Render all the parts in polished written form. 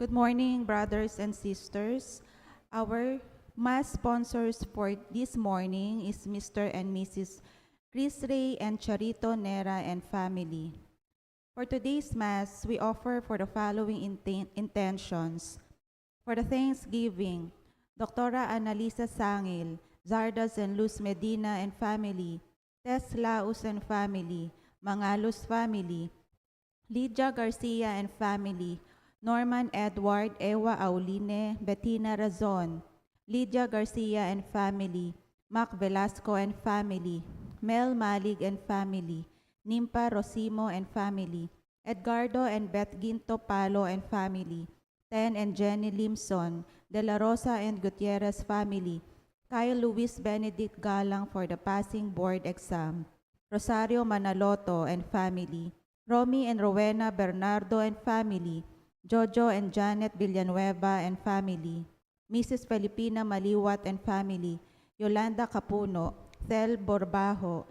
Good morning, brothers and sisters. Our Mass sponsors for this morning is Mr. and Mrs. Chris Ray and Charito Nera and family. For today's Mass, we offer for the following intentions. For the Thanksgiving, Dr. Annalisa Sangil, Zardas and Luz Medina and family, Tess Laus and family, Mangalos family, Lydia Garcia and family, Norman Edward Ewa Auline, Bettina Razon, Lydia Garcia and family, Mac Velasco and family, Mel Malig and family, Nimpa Rosimo and family, Edgardo and Beth Ginto Palo and family, Ten and Jenny Limson, De La Rosa and Gutierrez family, Kyle Luis Benedict Galang for the passing board exam, Rosario Manaloto and family, Romy and Rowena Bernardo and family, Jojo and Janet Villanueva and family, Mrs. Filipina Maliwat and family, Yolanda Capuno, Thel Borbajo,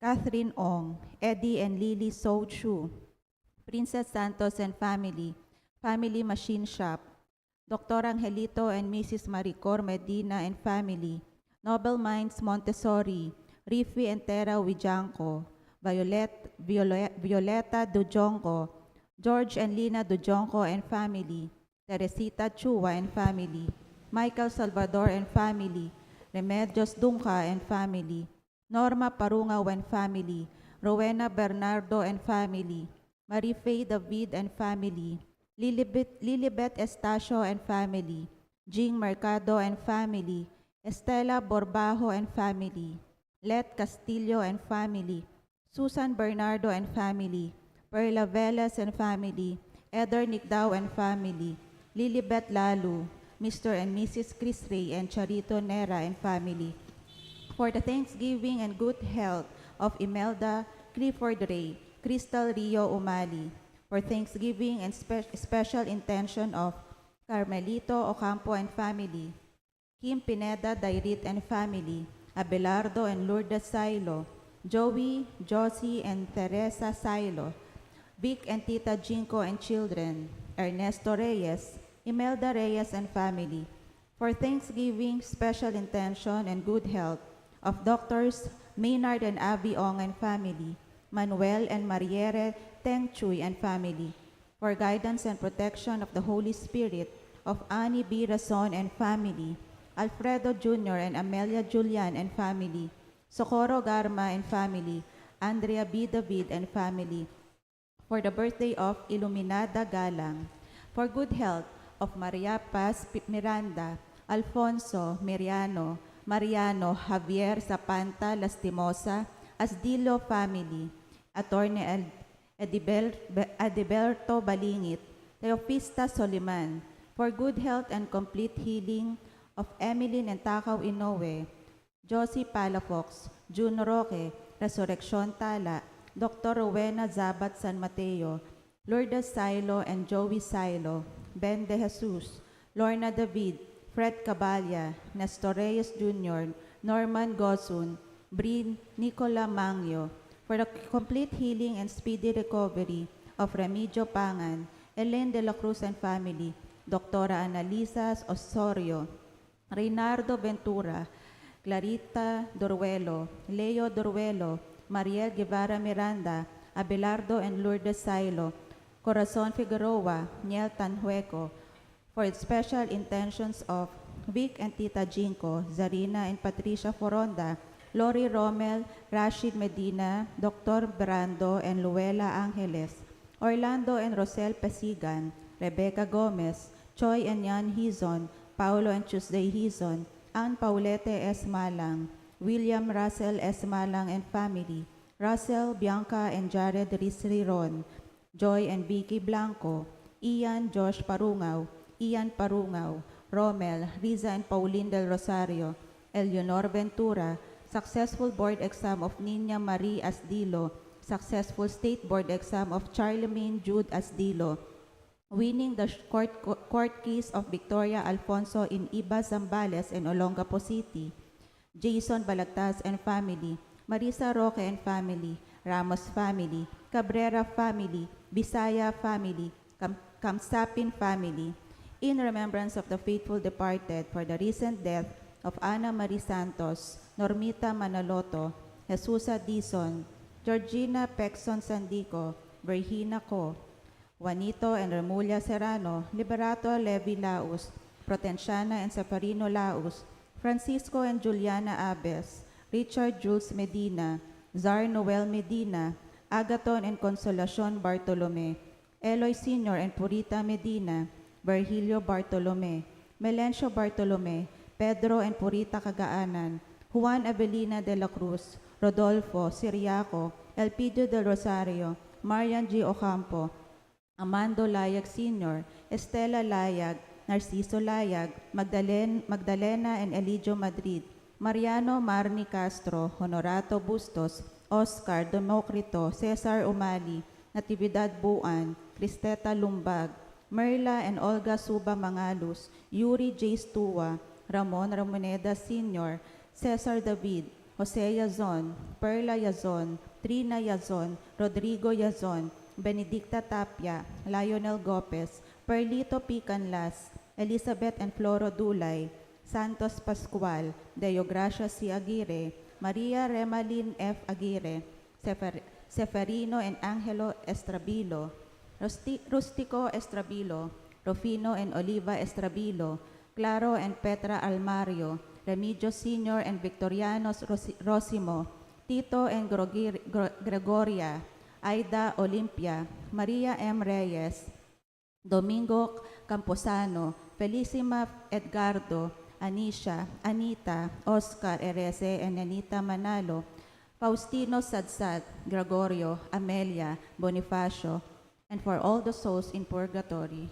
Catherine Ong, Eddie and Lily Sochu, Princess Santos and family, Family Machine Shop, Dr. Angelito and Mrs. Maricor Medina and family, Noble Minds Montessori, Rifi and Tera Wijanko, Violeta Dujonko, George and Lina Dujonko and family, Teresita Chua and family, Michael Salvador and family, Remedios Dunca and family, Norma Parungaw and family, Rowena Bernardo and family, Marife David and family, Lilibet Estacio and family, Jing Mercado and family, Estela Borbajo and family, Let Castillo and family, Susan Bernardo and family, Perla Velas and family, Eder Nicdao and family, Lilibet Lalu, Mr. and Mrs. Chris Ray and Charito Nera and family. For the Thanksgiving and good health of Imelda Clifford Ray, Crystal Rio Umali. For Thanksgiving and special intention of Carmelito Ocampo and family, Kim Pineda Dairit and family, Abelardo and Lourdes Silo, Joey, Josie and Teresa Silo, Vic and Tita Jinko and children, Ernesto Reyes, Imelda Reyes and family. For Thanksgiving, special intention and good health of Doctors Maynard and Avi Ong and family, Manuel and Mariere Teng Chuy and family. For guidance and protection of the Holy Spirit of Annie B. Razon and family, Alfredo Jr. and Amelia Julian and family, Socorro Garma and family, Andrea B. David and family. For the birthday of Iluminada Galang, for good health of Maria Paz Miranda, Alfonso Mariano, Javier Zapanta Lastimosa, Asdilo family, Attorney Adiberto Balingit, Teofista Soliman, for good health and complete healing of Emilyn and Takaw Inoue, Josie Palafox, June Roque, Resurrection Tala, Dr. Rowena Zabat San Mateo, Lourdes Silo and Joey Silo, Ben De Jesus, Lorna David, Fred Caballa, Nestor Reyes Jr., Norman Gosun, Brin Nicola Mangyo, for the complete healing and speedy recovery of Remigio Pangan, Elaine De La Cruz and family, Dr. Annalisa Osorio, Reynardo Ventura, Clarita Doruelo, Leo Doruelo, Mariel Guevara Miranda, Abelardo and Lourdes Silo, Corazon Figueroa, Niel Tanhueco, for its special intentions of Vic and Tita Jinko, Zarina and Patricia Foronda, Lori Rommel, Rashid Medina, Dr. Brando and Luela Angeles, Orlando and Rosel Pasigan, Rebecca Gomez, Choi and Yan Hizon, Paulo and Tuesday Hizon, Ann Paulete S. Malang, William Russell S. Malang and family, Russell, Bianca and Jared Risriron, Joy and Vicky Blanco, Ian Josh Parungaw, Ian Parungaw, Romel, Riza and Pauline Del Rosario, Eleonor Ventura, successful board exam of Nina Marie Asdilo, successful state board exam of Charlemagne Jude Asdilo, winning the court case of Victoria Alfonso in Iba Zambales and Olongapo City, Jason Balagtas and family, Marisa Roque and family, Ramos family, Cabrera family, Bisaya family, Kamsapin family, in remembrance of the faithful departed for the recent death of Ana Marie Santos, Normita Manaloto, Jesusa Dizon, Georgina Pexon Sandico, Virginia Co, Juanito and Remulla Serrano, Liberato Levi Laus, Protenciana and Safarino Laus, Francisco and Juliana Abes, Richard Jules Medina, Zar Noel Medina, Agaton and Consolacion Bartolome, Eloy Sr. and Purita Medina, Virgilio Bartolome, Melencio Bartolome, Pedro and Purita Cagaanan, Juan Avelina de la Cruz, Rodolfo Siriaco, Elpidio del Rosario, Marian G. Ocampo, Amando Layag Sr., Estela Layag, Narciso Layag, Magdalena and Elidio Madrid, Mariano Marni Castro, Honorato Bustos, Oscar Democrito, Cesar Umali, Natividad Buan, Cristeta Lumbag, Merla and Olga Suba Mangalus, Yuri J. Stua, Ramon Ramoneda Sr., Cesar David, Jose Yazon, Perla Yazon, Trina Yazon, Rodrigo Yazon, Benedicta Tapia, Lionel Gopez, Perlito P. Canlas, Elizabeth and Floro Dulay, Santos Pascual, Deogracia C. Aguirre, Maria Remalin F. Aguirre, Seferino and Angelo Estrabilo, Rustico Estrabilo, Rufino and Oliva Estrabilo, Claro and Petra Almario, Remigio Sr. and Victorianos Rosimo, Tito and Gregoria, Aida Olimpia, Maria M. Reyes, Domingo Camposano, Felicima Edgardo, Anisha, Anita, Oscar Erese and Anita Manalo, Faustino Sadsad, Gregorio, Amelia, Bonifacio, and for all the souls in purgatory.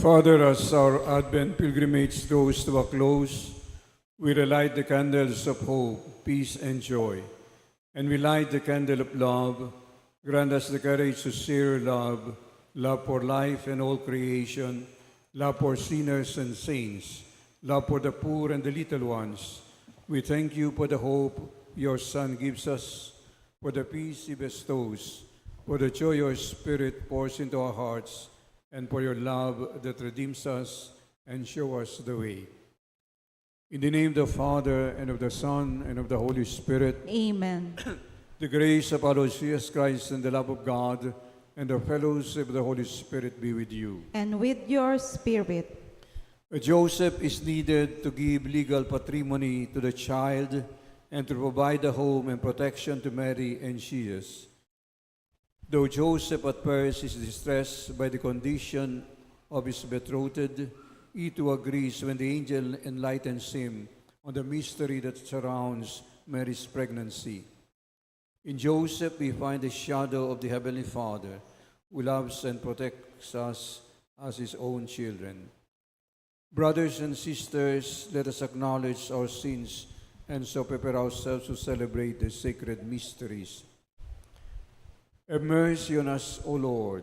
Father, as our Advent pilgrimage draws to a close, we relight the candles of hope, peace, and joy. And we light the candle of love. Grant us the courage to share love, love for life and all creation, love for sinners and saints, love for the poor and the little ones. We thank you for the hope your Son gives us, for the peace he bestows, for the joy your Spirit pours into our hearts, and for your love that redeems us and shows us the way. In the name of the Father, and of the Son, and of the Holy Spirit. Amen. The grace of our Lord Jesus Christ and the love of God and the fellowship of the Holy Spirit be with you. And with your spirit. Joseph is needed to give legal patrimony to the child and to provide a home and protection to Mary and Jesus. Though Joseph at first is distressed by the condition of his betrothed, he too agrees when the angel enlightens him on the mystery that surrounds Mary's pregnancy. In Joseph, we find the shadow of the Heavenly Father, who loves and protects us as his own children. Brothers and sisters, let us acknowledge our sins and so prepare ourselves to celebrate the sacred mysteries. Have mercy on us, O Lord.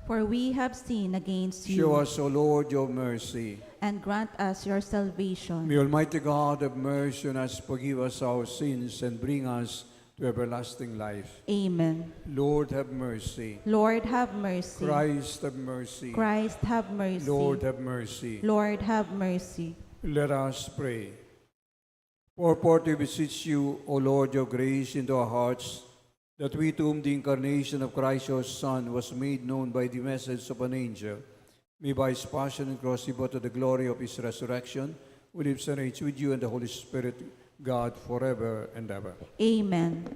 For we have sinned against you. Show us, O Lord, your mercy. And grant us your salvation. May Almighty God have mercy on us, forgive us our sins, and bring us to everlasting life. Amen. Lord, have mercy. Lord, have mercy. Christ, have mercy. Christ, have mercy. Lord, have mercy. Lord, have mercy. Let us pray. Pour forth, we beseech you, O Lord, your grace into our hearts, that we to whom the incarnation of Christ your Son was made known by the message of an angel, may by his passion and cross be brought to the glory of his resurrection, who lives and reigns with you and the Holy Spirit, God, forever and ever. Amen.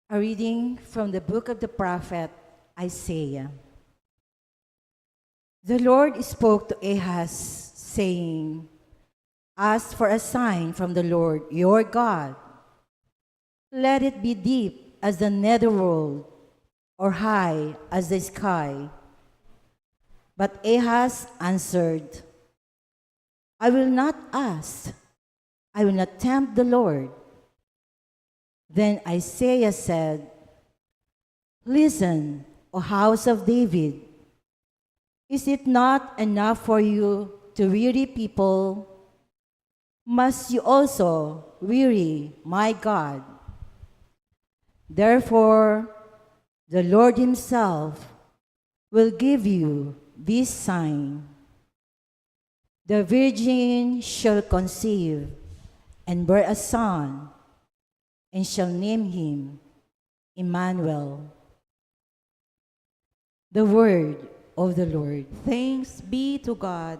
A reading from the book of the prophet Isaiah. The Lord spoke to Ahaz, saying, "Ask for a sign from the Lord your God. Let it be deep as the netherworld, or high as the sky." But Ahaz answered, "I will not ask. I will not tempt the Lord." Then Isaiah said, "Listen, O house of David. Is it not enough for you to weary people? Must you also weary my God? Therefore, the Lord himself will give you this sign. The virgin shall conceive and bear a son, and shall name him Emmanuel." The word of the Lord. Thanks be to God.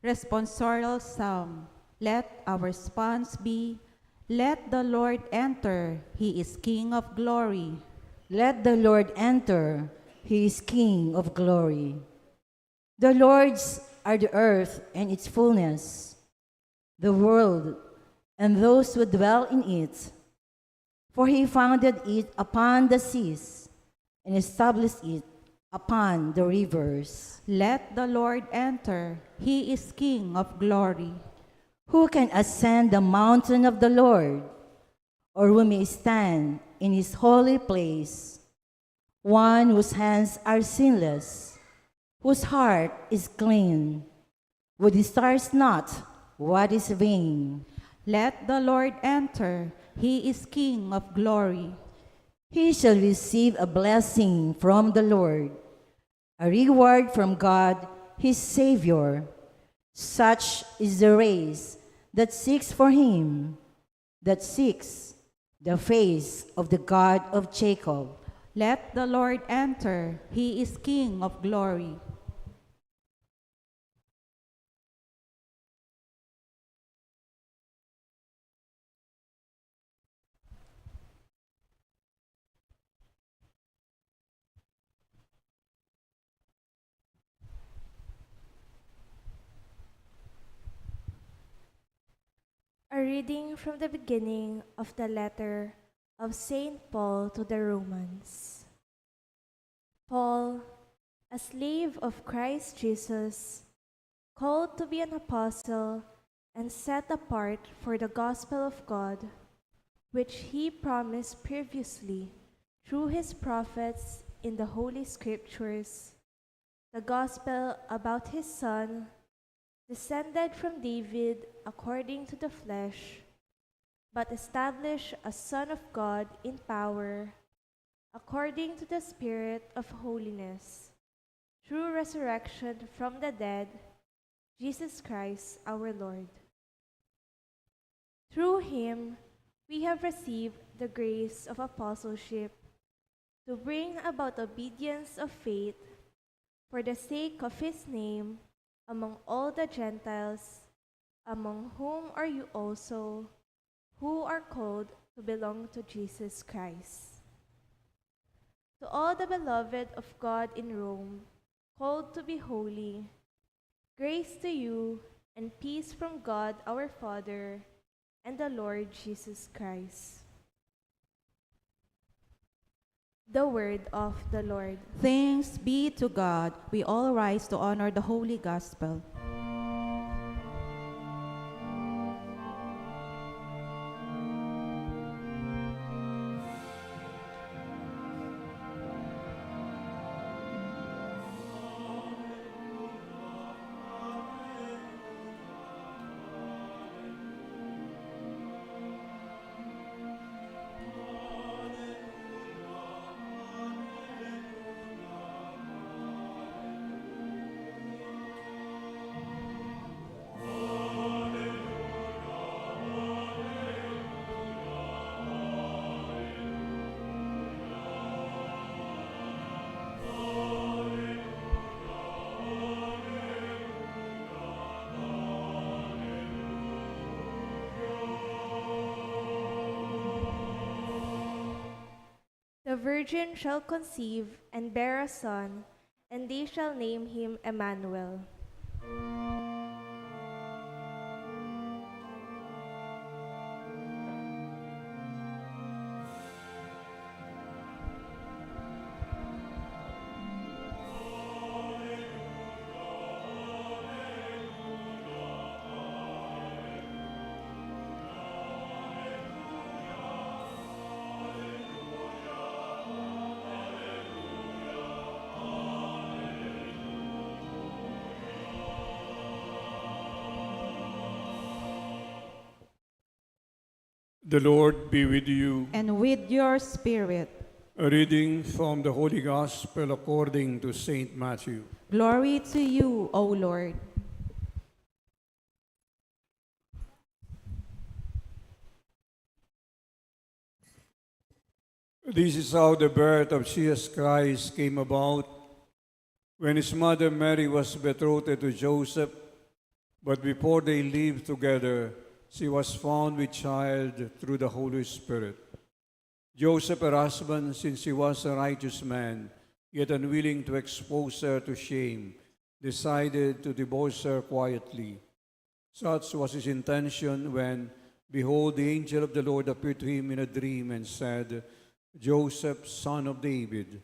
Responsorial Psalm. Let our response be, "Let the Lord enter, he is King of glory." Let the Lord enter, he is King of glory. The Lord's are the earth and its fullness, the world and those who dwell in it. For he founded it upon the seas and established it upon the rivers. Let the Lord enter, he is King of glory. Who can ascend the mountain of the Lord, or who may stand in his holy place? One whose hands are sinless, whose heart is clean, who desires not what is vain. Let the Lord enter, he is King of glory. He shall receive a blessing from the Lord, a reward from God, his Savior. Such is the race that seeks for him, that seeks the face of the God of Jacob. Let the Lord enter, he is King of glory. reading from the beginning of the letter of St. Paul to the Romans. Paul, a slave of Christ Jesus, called to be an apostle and set apart for the gospel of God, which he promised previously through his prophets in the Holy Scriptures, the gospel about his Son, descended from David according to the flesh, but established as Son of God in power, according to the Spirit of holiness, through resurrection from the dead, Jesus Christ our Lord. Through him, we have received the grace of apostleship to bring about obedience of faith for the sake of his name among all the Gentiles, among whom are you also, who are called to belong to Jesus Christ. To all the beloved of God in Rome, called to be holy, grace to you and peace from God our Father and the Lord Jesus Christ. The word of the Lord. Thanks be to God. We all rise to honor the Holy Gospel. The virgin shall conceive and bear a son, and they shall name him Emmanuel. The Lord be with you. And with your spirit, A reading from the Holy Gospel according to St. Matthew. glory to you, O Lord. This is how the birth of Jesus Christ came about. When his mother Mary was betrothed to Joseph, but before they lived together, she was found with child through the Holy Spirit. Joseph, her husband, since he was a righteous man, yet unwilling to expose her to shame, decided to divorce her quietly. Such was his intention when, behold, the angel of the Lord appeared to him in a dream and said, Joseph, son of David,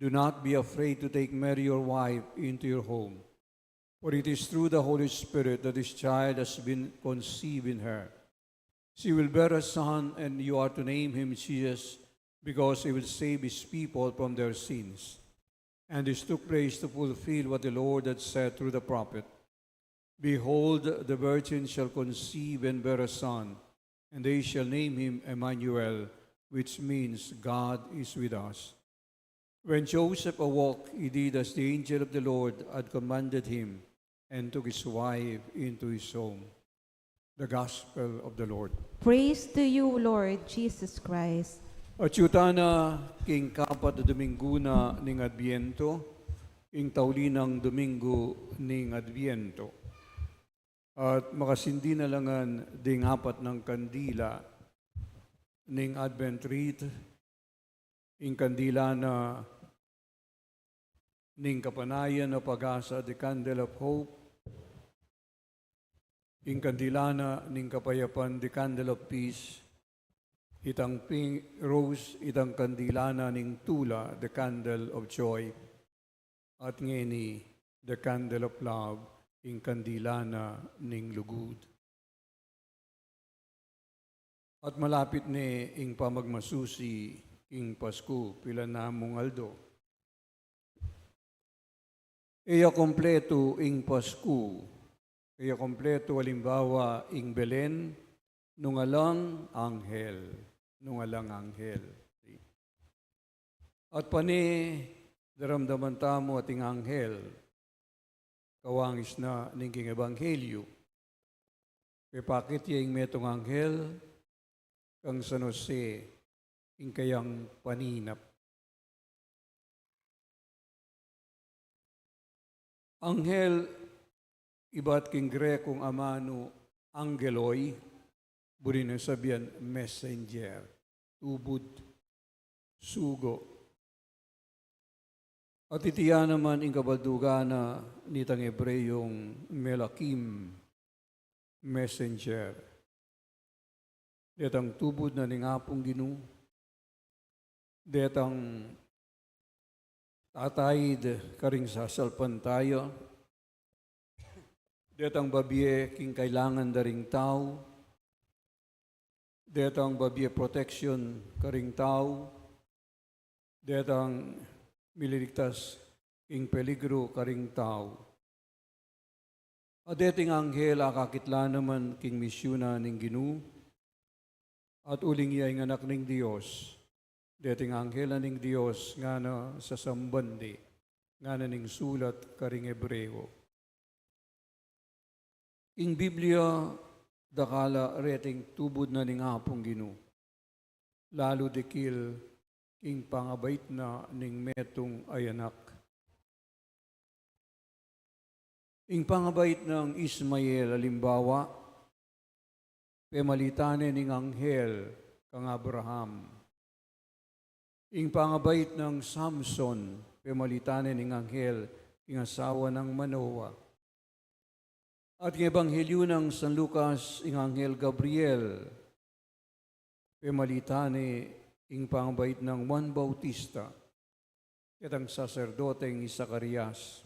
do not be afraid to take Mary your wife into your home. For it is through the Holy Spirit that this child has been conceived in her. She will bear a son, and you are to name him Jesus, because he will save his people from their sins. And this took place to fulfill what the Lord had said through the prophet. Behold, the virgin shall conceive and bear a son, and they shall name him Emmanuel, which means God is with us. When Joseph awoke, he did as the angel of the Lord had commanded him, and took his wife into his home. The Gospel of the Lord. Praise to you, Lord Jesus Christ. At yutana king kapat na Domingo na ning Adviento, ing taulinang Domingo ning Adviento. At makasindi na langan ding apat ng kandila ning Advent Rite, ing kandila na ning kapanayan na pag-asa, the candle of hope, ing kandilana ning kapayapan, the candle of peace, itang pink rose, itang kandilana ning tula, the candle of joy, at ngeni, the candle of love, ing kandilana ning lugud. At malapit ni ing pamagmasusi ing Pasko, pila na mong aldo. Iya kompleto ing Pasko, iya kompleto halimbawa ing Belen, nungalang anghel, nungalang anghel. At pani, daramdaman tamo ating anghel, kawangis na ning king ebanghelyo. Pepakit yung metong anghel, kang San Jose, ing kayang paninap. Anghel, iba't king Grekong amano, angeloy, buri na sabihan, messenger, tubod, sugo. At itiya naman ing kabaldugana nitang Hebreyong melakim, messenger. Detang tubod na ningapong ginu, detang tatayid karing sasalpan tayo, detang babye king kailangan daring tao, detang babye protection karing tao, detang mililigtas king peligro karing tao. At deting anghel akakitla naman king misyuna ning ginu, at uling iya ng anak ning Diyos, deting anghel ning Diyos nga na sa sambandi, nga na ning sulat karing Hebreo. Ing Biblia, dakala reting tubod na ning hapong ginu, lalo dikil ing pangabait na ning metong ay anak. Ing pangabait ng Ismael, alimbawa, pemalitane ning anghel kang Abraham. Ing pangabait ng Samson, pemalitane ning anghel king asawa ng Manoa. At ng ebanghelyo ng San Lucas, ing anghel Gabriel, pemalitane ing pangabait ng Juan Bautista, itang saserdoteng Zacarias.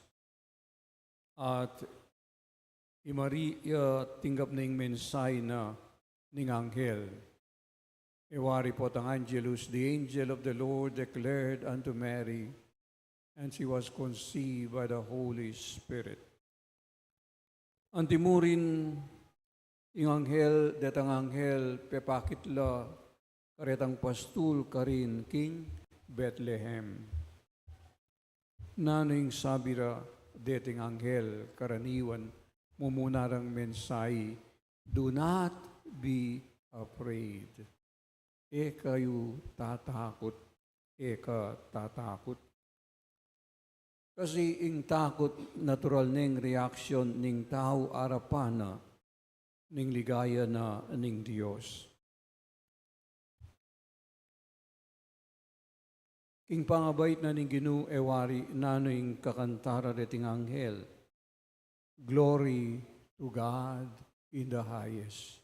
At Maria tinggap na ing mensay na ning anghel. Iwari po ang Angelus, the angel of the Lord declared unto Mary, and she was conceived by the Holy Spirit. Antimurin ing anghel, detang anghel, pepakitla, karetang pastul karin king Bethlehem. Naning sabira, deting anghel, karaniwan, mumunarang mensay, do not be afraid. Kayo tatakot, tatakot. Kasi ing takot, natural ning reaksyon ning tao arapana, ning ligaya na ning Diyos. King pangabait na ning Ginu ewari nanoing kakantara deting anghel. Glory to God in the highest.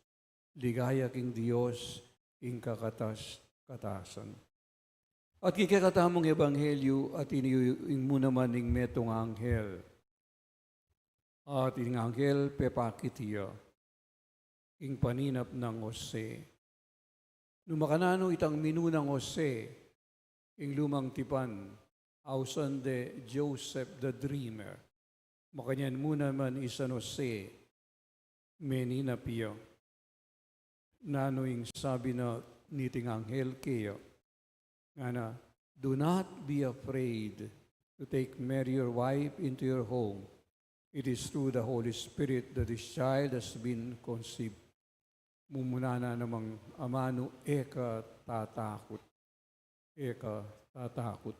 Ligaya king Diyos ing katasan. At kikakatamong ebanghelyo at iniing mo naman ing metong anghel. At ing anghel pepakitiya ing paninap ng Jose. Numakanano itang minunang Jose ing lumang tipan, ausan de Joseph the Dreamer. Makanyan mo naman isa Jose, menina piyo. Nanoing sabi na niting anghel kayo, nga do not be afraid to take Mary your wife into your home. It is through the Holy Spirit that this child has been conceived. Mumuna na namang amano, tatakot. Tatakot.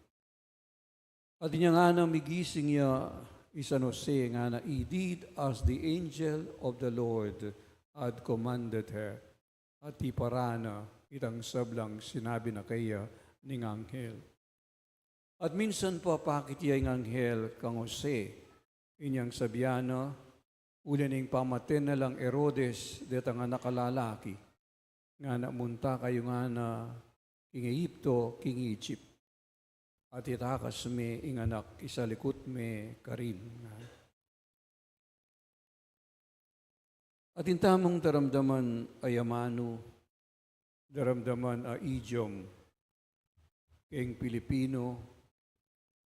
At niya nga na migising niya isa Jose nga na, he did as the angel of the Lord had commanded her. At iparana itang sablang sinabi na kaya ning anghel. At minsan po pakit iya ing anghel kang Jose, inyang sabiano, Ulaning pamaten na lang Herodes, deta nga nakalalaki. Nga namunta kayo nga na king Egypto, king Egypt. At itakas me inganak, isalikot me karin. At intamong daramdaman ay Amano, daramdaman ay idiom, keng Pilipino,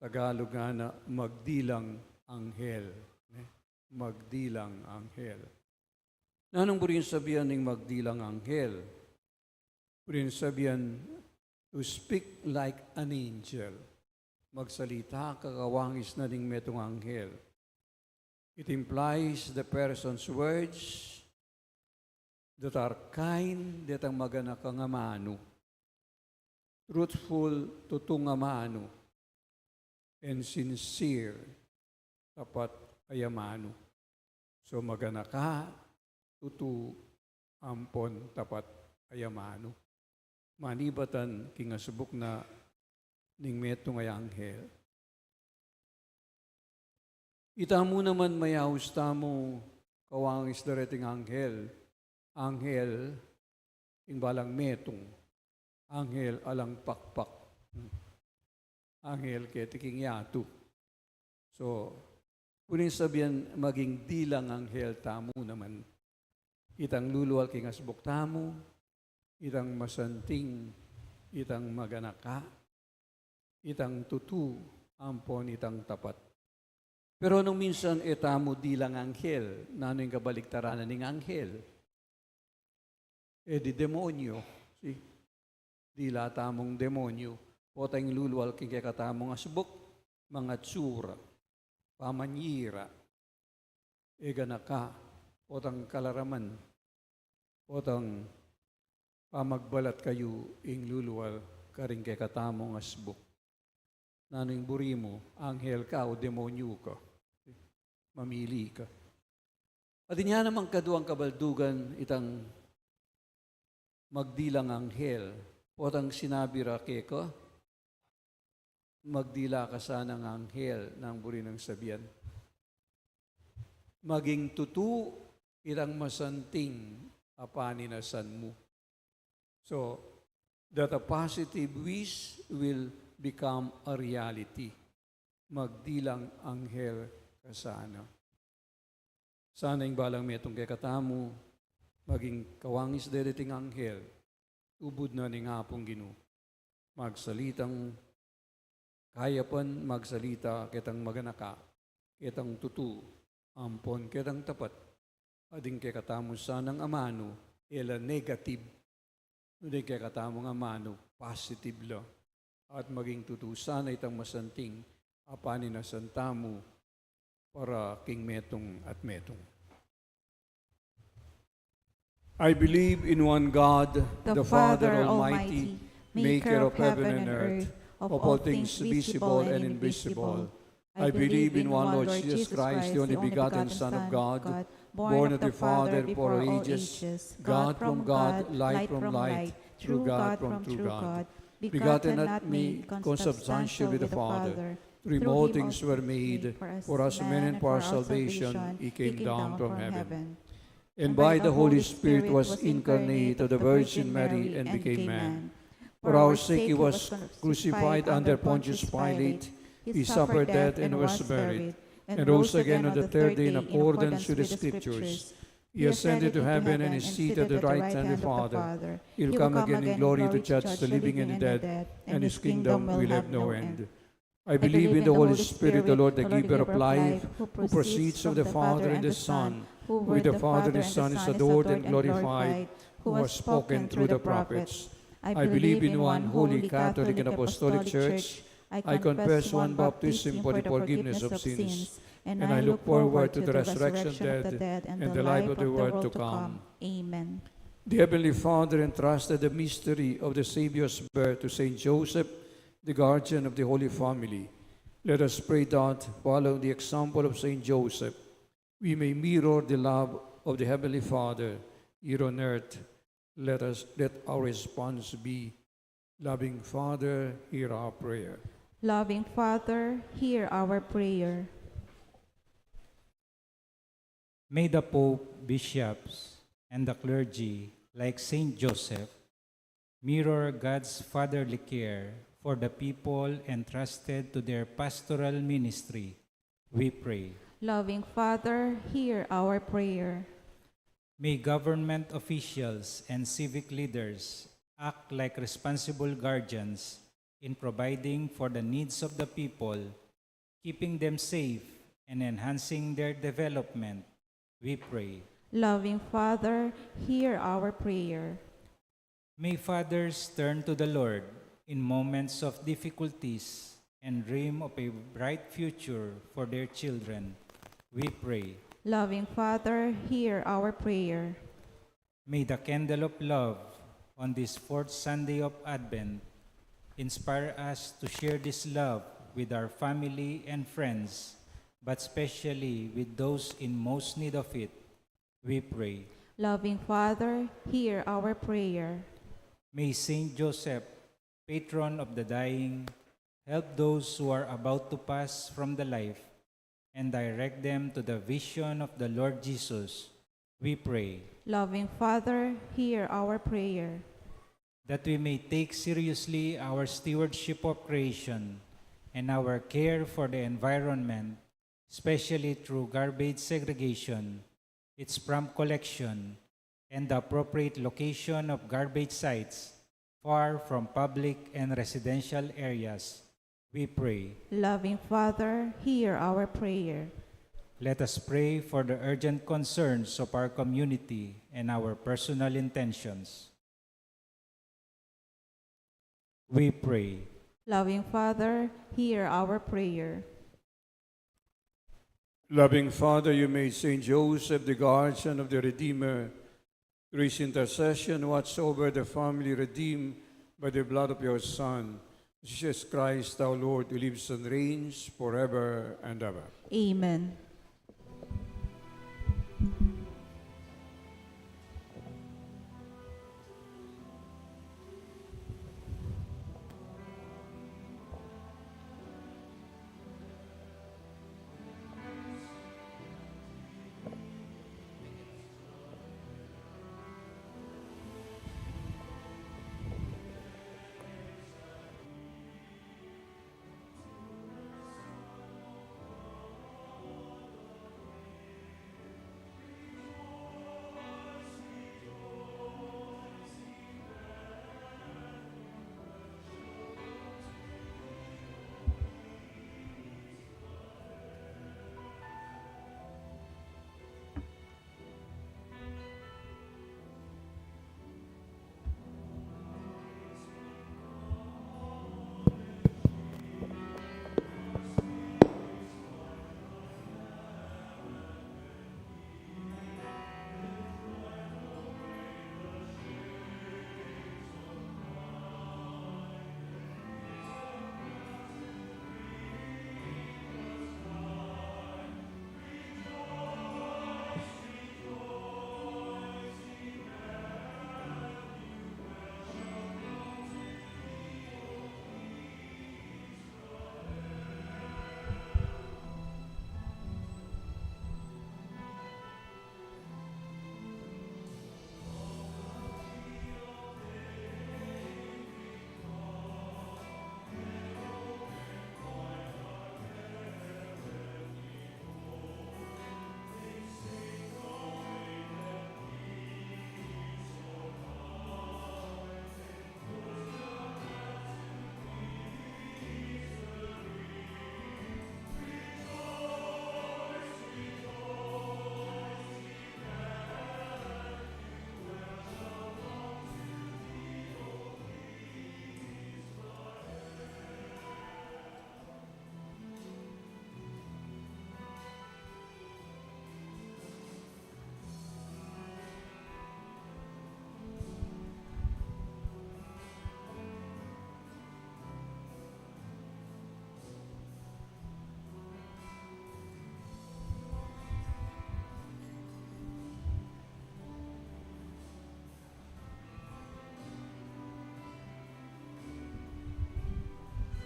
Tagalog nga na magdilang anghel. Magdilang anghel. Nanong po rin sabihan ng magdilang anghel? Po rin sabihan, to speak like an angel. Magsalita, kakawangis na ding metong anghel. It implies the person's words that are kind, that ang magana kang amano. Truthful, tutong amano. And sincere, tapat ay amano. So magana ka, tutu, ampon, tapat ay amano. Manibatan kingasubok na ning metong ay anghel. Ita mo naman mayawis tamo kawangis dareting anghel. Anghel, ing balang metong. Anghel alang pakpak. Anghel ketiking yatu. So, kunin sabihan maging dilang anghel tamo naman. Itang luluwal kingasbok tamo, itang masanting, itang maganaka, itang tutu, ampon, itang tapat. Pero nung minsan etamo dilang anghel, nano yung kabaliktaran ng anghel? Di demonyo. Si dila tamong demonyo. O tayong luluwal kikatamong asbok, mga tsura, pamanyira, ganaka, o tang kalaraman, o tang pamagbalat kayo ing luluwal karing kikatamong asbok. Nano'ng buri mo, anghel ka o demonyo ka. Mamili ka. At niya namang kaduang kabaldugan itang magdilang anghel. O tang sinabi rake ko, magdila ka sana ng anghel ng buri ng sabihan. Maging tutu, itang masanting apaninasan mo. So, that a positive wish will become a reality. Magdilang anghel ka sana. Sana yung balang metong kay katamu, maging kawangis deriting anghel, ubod na ni ngapong Gino. Magsalitang kayapan, magsalita kitang maganaka, kitang tutu, ampon kitang tapat, ading kay katamu sanang amano, ela negative, ading kay katamu amano, positive lang, at maging tutu sana itang masanting, apanin na santamu, para king metong at metong. I believe in one God, the Father Almighty, maker of heaven and earth, of all things visible and invisible. I believe in one Lord Jesus Christ, the only begotten Son of God, born of the Father before all ages, God from God, light from light, true God from true God, begotten not made, consubstantial with the Father. Through him all things were made, for us men and for our salvation, he came down from heaven. And by the Holy Spirit was incarnate of the Virgin Mary and became man. For our sake he was crucified under Pontius Pilate, he suffered death and was buried, and rose again on the third day in accordance with the Scriptures. He ascended to heaven and is seated at the right hand of the Father. He will come again in glory to judge the living and the dead, and his kingdom will have no end. I believe in the Holy Spirit, the Lord, the giver of life, who proceeds of the Father and the Son, who with the Father and the Son is adored and glorified, who has spoken through the prophets. I believe in one holy Catholic and Apostolic Church. I confess one baptism for the forgiveness of sins, and I look forward to the resurrection of the dead and the life of the world to come. Amen. The Heavenly Father entrusted the mystery of the Savior's birth to Saint Joseph, the guardian of the Holy Family. Let us pray that, following the example of Saint Joseph, we may mirror the love of the Heavenly Father here on earth. Let our response be, loving Father, hear our prayer. Loving Father, hear our prayer. May the Pope, bishops, and the clergy, like Saint Joseph, mirror God's fatherly care for the people entrusted to their pastoral ministry. We pray. Loving Father, hear our prayer. May government officials and civic leaders act like responsible guardians in providing for the needs of the people, keeping them safe and enhancing their development. We pray. Loving Father, hear our prayer. May fathers turn to the Lord in moments of difficulties and dream of a bright future for their children. We pray. Loving Father, hear our prayer. May the candle of love on this fourth Sunday of Advent inspire us to share this love with our family and friends, but especially with those in most need of it. We pray. Loving Father, hear our prayer. May Saint Joseph, patron of the dying, help those who are about to pass from the life and direct them to the vision of the Lord Jesus. We pray. Loving Father, hear our prayer. That we may take seriously our stewardship of creation and our care for the environment, especially through garbage segregation, its prompt collection, and the appropriate location of garbage sites far from public and residential areas. We pray. Loving Father, hear our prayer. Let us pray for the urgent concerns of our community and our personal intentions. We pray. Loving Father, hear our prayer. Loving Father, you made Saint Joseph the guardian of the Redeemer. Through his intercession, watch over the family redeemed by the blood of your Son, Jesus Christ, our Lord, who lives and reigns forever and ever. Amen.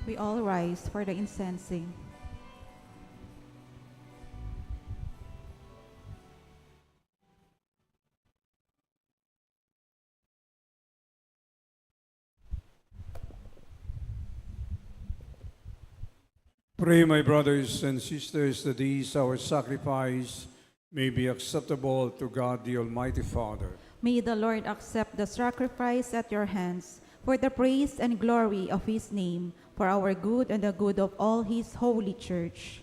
We all rise for the incensing. Pray, my brothers and sisters, that these our sacrifice may be acceptable to God the Almighty Father. May the Lord accept the sacrifice at your hands for the praise and glory of his name, for our good and the good of all his holy church.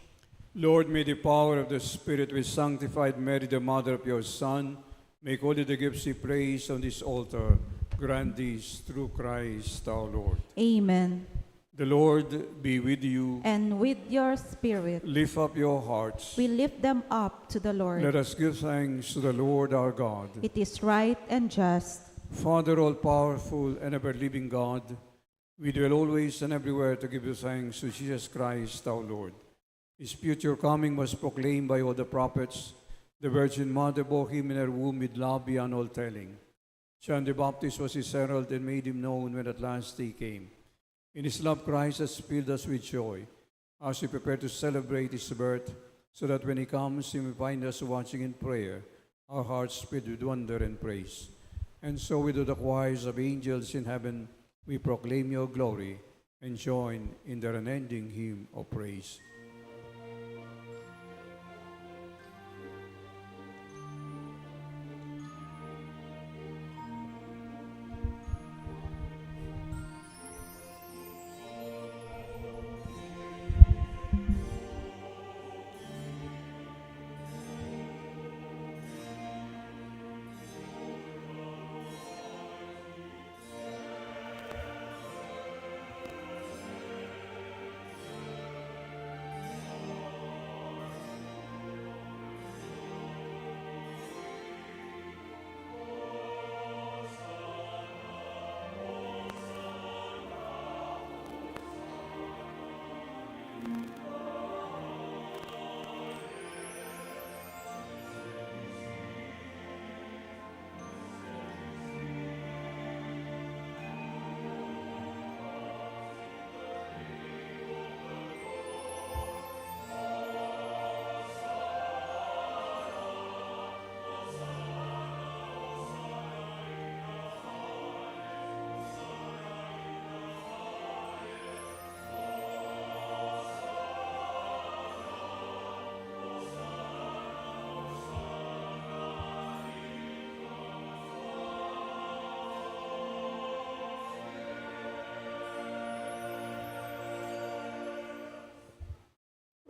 Lord, may the power of the Spirit which sanctified Mary, the mother of your Son, make holy the gifts he praised on this altar. Grant this through Christ our Lord. Amen. The Lord be with you. And with your spirit, Lift up your hearts. we lift them up to the Lord. Let us give thanks to the Lord our God. It is right and just. Father, all-powerful and ever-living God, we dwell always and everywhere to give you thanks to Jesus Christ our Lord. His future coming was proclaimed by all the prophets. The Virgin Mother bore him in her womb with love beyond all telling. John the Baptist was his herald and made him known when at last he came. In his love, Christ has filled us with joy as we prepare to celebrate his birth, so that when he comes, he may find us watching in prayer, our hearts filled with wonder and praise. And so with the choirs of angels in heaven, we proclaim your glory and join in their unending hymn of praise.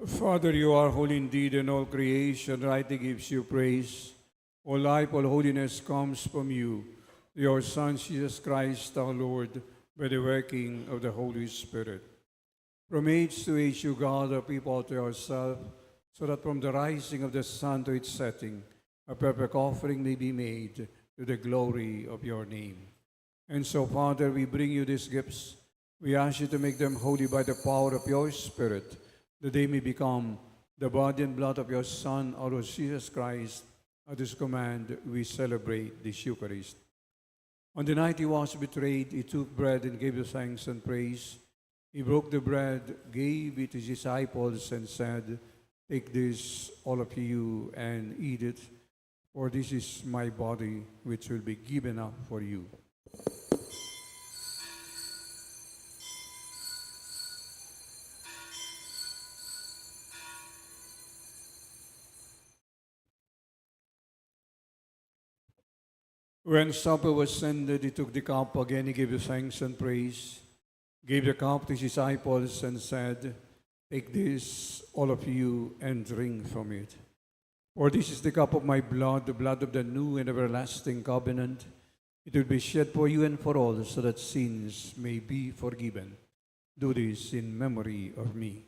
Father, you are holy indeed, and all creation rightly gives you praise. All life, all holiness comes from you, your Son, Jesus Christ, our Lord, by the working of the Holy Spirit. From age to age you gather people to yourself, so that from the rising of the sun to its setting, a perfect offering may be made to the glory of your name. And so, Father, we bring you these gifts. We ask you to make them holy by the power of your Spirit, that they may become the body and blood of your Son, our Lord Jesus Christ. At his command, we celebrate this Eucharist. On the night he was betrayed, he took bread and gave you thanks and praise. He broke the bread, gave it to his disciples, and said, "Take this, all of you, and eat it, for this is my body, which will be given up for you." When supper was ended, he took the cup again, he gave you thanks and praise, gave the cup to his disciples, and said, "Take this, all of you, and drink from it. For this is the cup of my blood, the blood of the new and everlasting covenant. It will be shed for you and for all, so that sins may be forgiven. Do this in memory of me."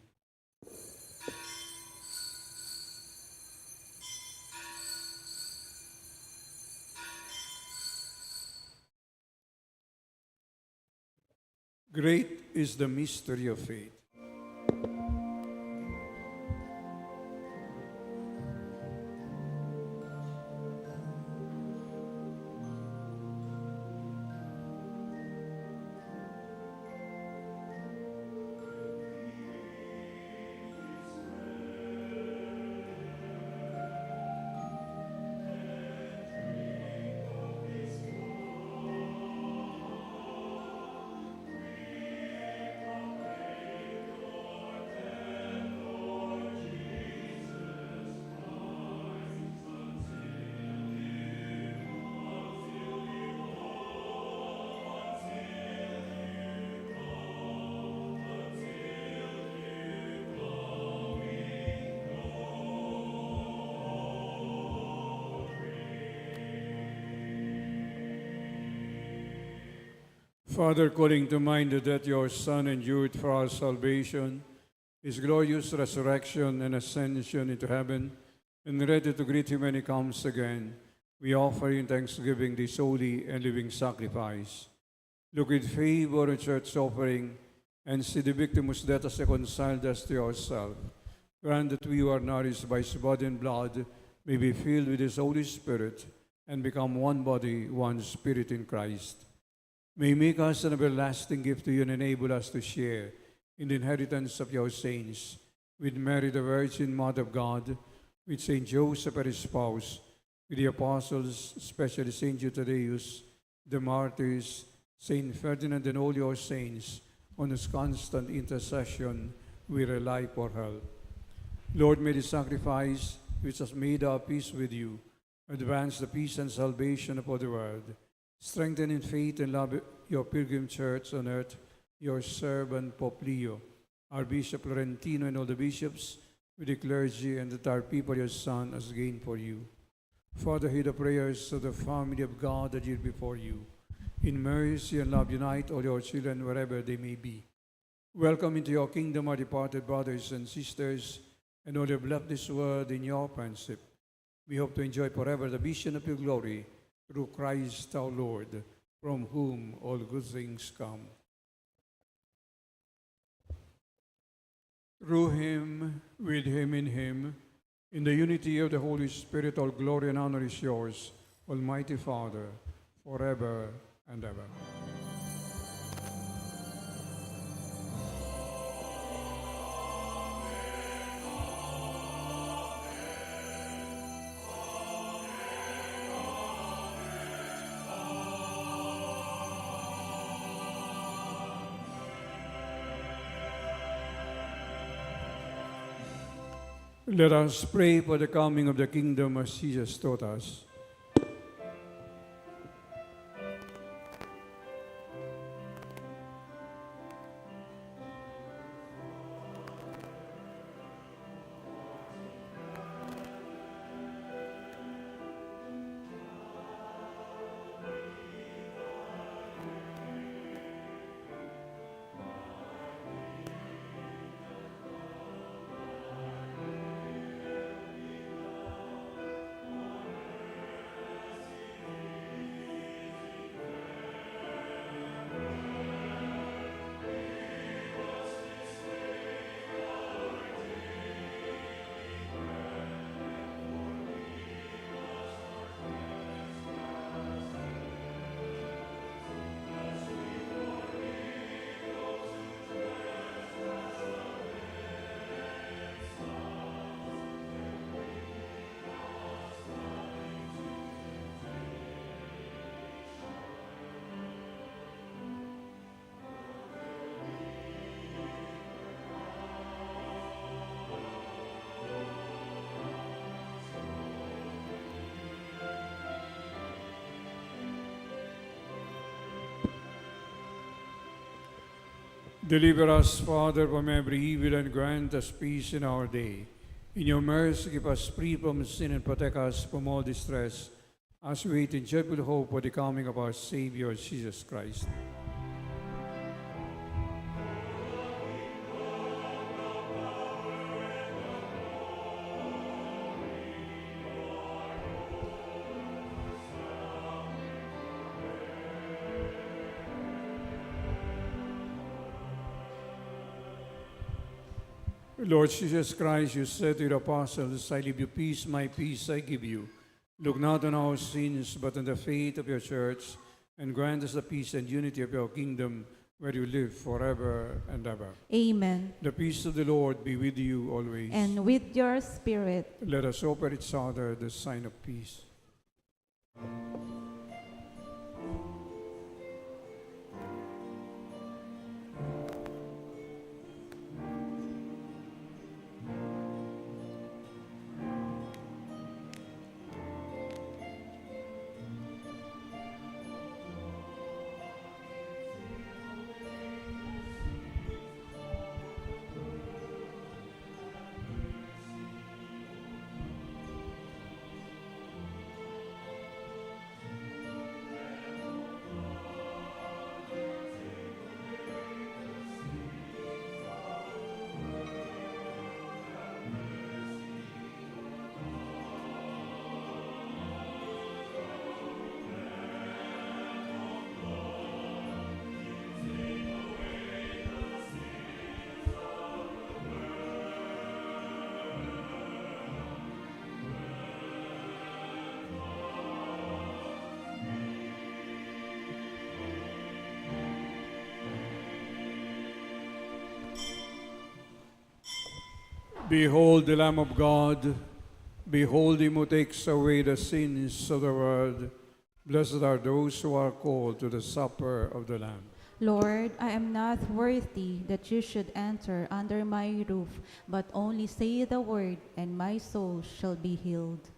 Great is the mystery of faith. Father, calling to mind that your Son endured for our salvation, his glorious resurrection and ascension into heaven, and ready to greet him when he comes again, we offer in thanksgiving this holy and living sacrifice. Look with favor on church offering, and see the victim whose death has reconciled us to yourself. Grant that we who are nourished by his body and blood may be filled with his Holy Spirit and become one body, one spirit in Christ. May he make us an everlasting gift to you and enable us to share in the inheritance of your saints, with Mary the Virgin, Mother of God, with Saint Joseph and his spouse, with the apostles, especially Saint Jude, Thaddeus, the martyrs, Saint Ferdinand, and all your saints, on whose constant intercession we rely for help. Lord, may the sacrifice which has made our peace with you advance the peace and salvation of all the world. Strengthen in faith and love your pilgrim church on earth, your servant Pope Leo, our Bishop Florentino, and all the bishops, with the clergy, and that our people, your Son, has gained for you. Father, hear the prayers of the family of God that yield before you. In mercy and love, unite all your children wherever they may be. Welcome into your kingdom our departed brothers and sisters, and all who have left this world in your friendship. We hope to enjoy forever the vision of your glory, through Christ our Lord, from whom all good things come. Through him, with him, in the unity of the Holy Spirit, all glory and honor is yours, Almighty Father, forever and ever. Let us pray for the coming of the kingdom as Jesus taught us. Deliver us, Father, from every evil, and grant us peace in our day. In your mercy, keep us free from sin and protect us from all distress, as we wait in joyful hope for the coming of our Savior, Jesus Christ. Lord Jesus Christ, you said to your apostles, I leave you peace, my peace I give you. Look not on our sins, but on the faith of your church, and grant us the peace and unity of your kingdom, where you live forever and ever. Amen. The peace of the Lord be with you always. And with your spirit. Let us offer each other the sign of peace. Behold the Lamb of God. Behold him who takes away the sins of the world. Blessed are those who are called to the supper of the Lamb. Lord, I am not worthy that you should enter under my roof, but only say the word, and my soul shall be healed.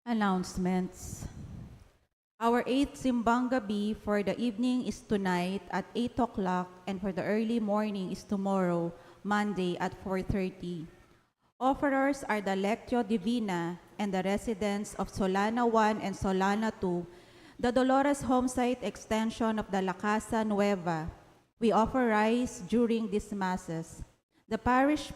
Announcements. Our 8th Simbang Gabi for the evening is tonight at 8 o'clock, and for the early morning is tomorrow, Monday at 4:30. Offerers are the Lectio Divina and the residents of Solana 1 and Solana 2, the Dolores Homesite extension of the La Casa Nueva. We offer rice during these masses. The parish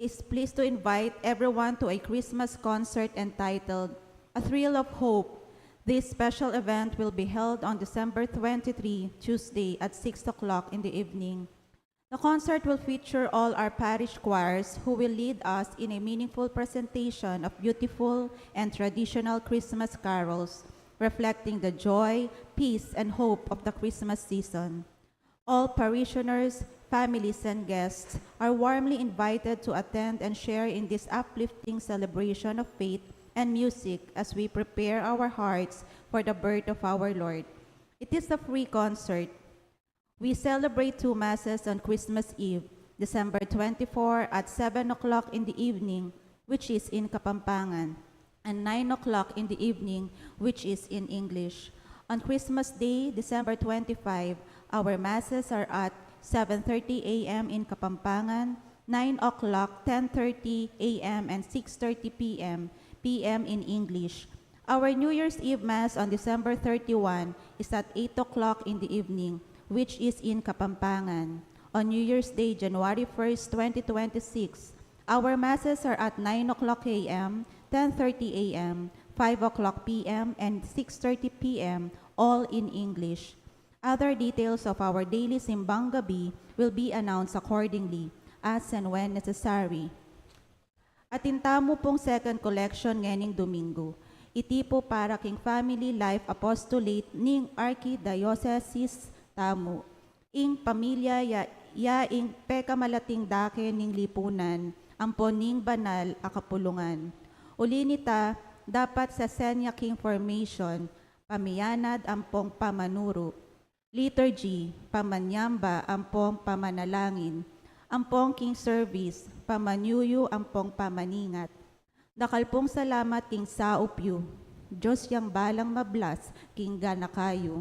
is pleased to invite everyone to a Christmas concert entitled A Thrill of Hope. This special event will be held on December 23, Tuesday at 6 o'clock in the evening. The concert will feature all our parish choirs who will lead us in a meaningful presentation of beautiful and traditional Christmas carols, reflecting the joy, peace, and hope of the Christmas season. All parishioners, families, and guests are warmly invited to attend and share in this uplifting celebration of faith and music as we prepare our hearts for the birth of our Lord. It is a free concert. We celebrate 2 masses on Christmas Eve, December 24 at 7 o'clock in the evening, which is in Kapampangan, and 9 o'clock in the evening, which is in English. On Christmas Day, December 25, our masses are at 7:30 a.m. in Kapampangan, 9 o'clock, 10:30 a.m., and 6:30 p.m. in English. Our New Year's Eve Mass on December 31 is at 8 o'clock in the evening, which is in Kapampangan. On New Year's Day, January 1st, 2026, our masses are at 9 o'clock a.m., 10:30 a.m., 5 o'clock p.m., and 6:30 p.m., all in English. Other details of our daily simbang gabi will be announced accordingly, as and when necessary. Atinta mo pong second collection nganing Domingo. Iti po para king Family Life Apostolate ning Archdiocese Tamo. Ing pamilya ing pekamalating dake ning lipunan, ampon ning banal akapulungan. Uli nita, dapat sa senya king formation, pamiyanad ampong pamanuro. Liturgy, pamanyamba ampong pamanalangin. Ampong king service, pamanyuyo ampong pamaningat. Dakalpong salamat king saupyo, Diyos yang balang mablas king ganakayo.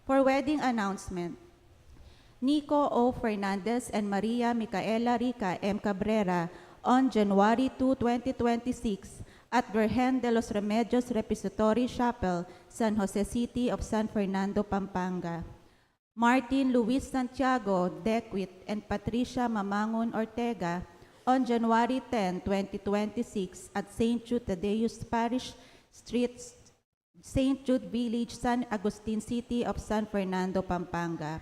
For wedding announcement, Nico O. Fernandez and Maria Micaela Rica M. Cabrera on January 2, 2026 at Virgen de los Remedios Repository Chapel, San Jose City of San Fernando, Pampanga. Martin Luis Santiago Dequit and Patricia Mamangon Ortega on January 10, 2026 at St. Jude Thaddeus Parish Street, St. Jude Village, San Agustin City of San Fernando, Pampanga.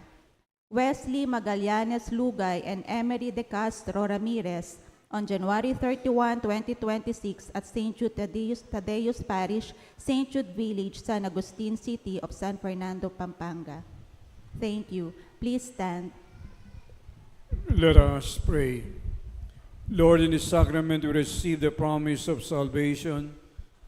Wesley Magallanes Lugay and Emery De Castro Ramirez on January 31, 2026 at St. Jude Thaddeus Parish, St. Jude Village, San Agustin City of San Fernando, Pampanga. Thank you. Please stand. Let us pray. Lord, in this sacrament we receive the promise of salvation.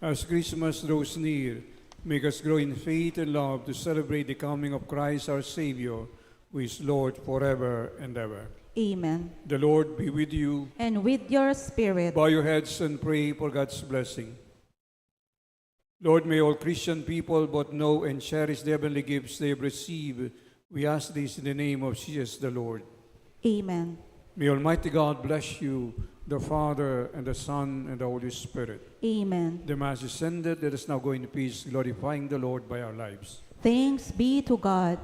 As Christmas draws near, make us grow in faith and love to celebrate the coming of Christ our Savior, who is Lord forever and ever. Amen. The Lord be with you. And with your spirit. Bow your heads and pray for God's blessing. Lord, may all Christian people both know and cherish the heavenly gifts they have received. We ask this in the name of Jesus the Lord. Amen. May Almighty God bless you, the Father, and the Son, and the Holy Spirit. Amen. The Mass is ended. Let us now go in peace, glorifying the Lord by our lives. Thanks be to God.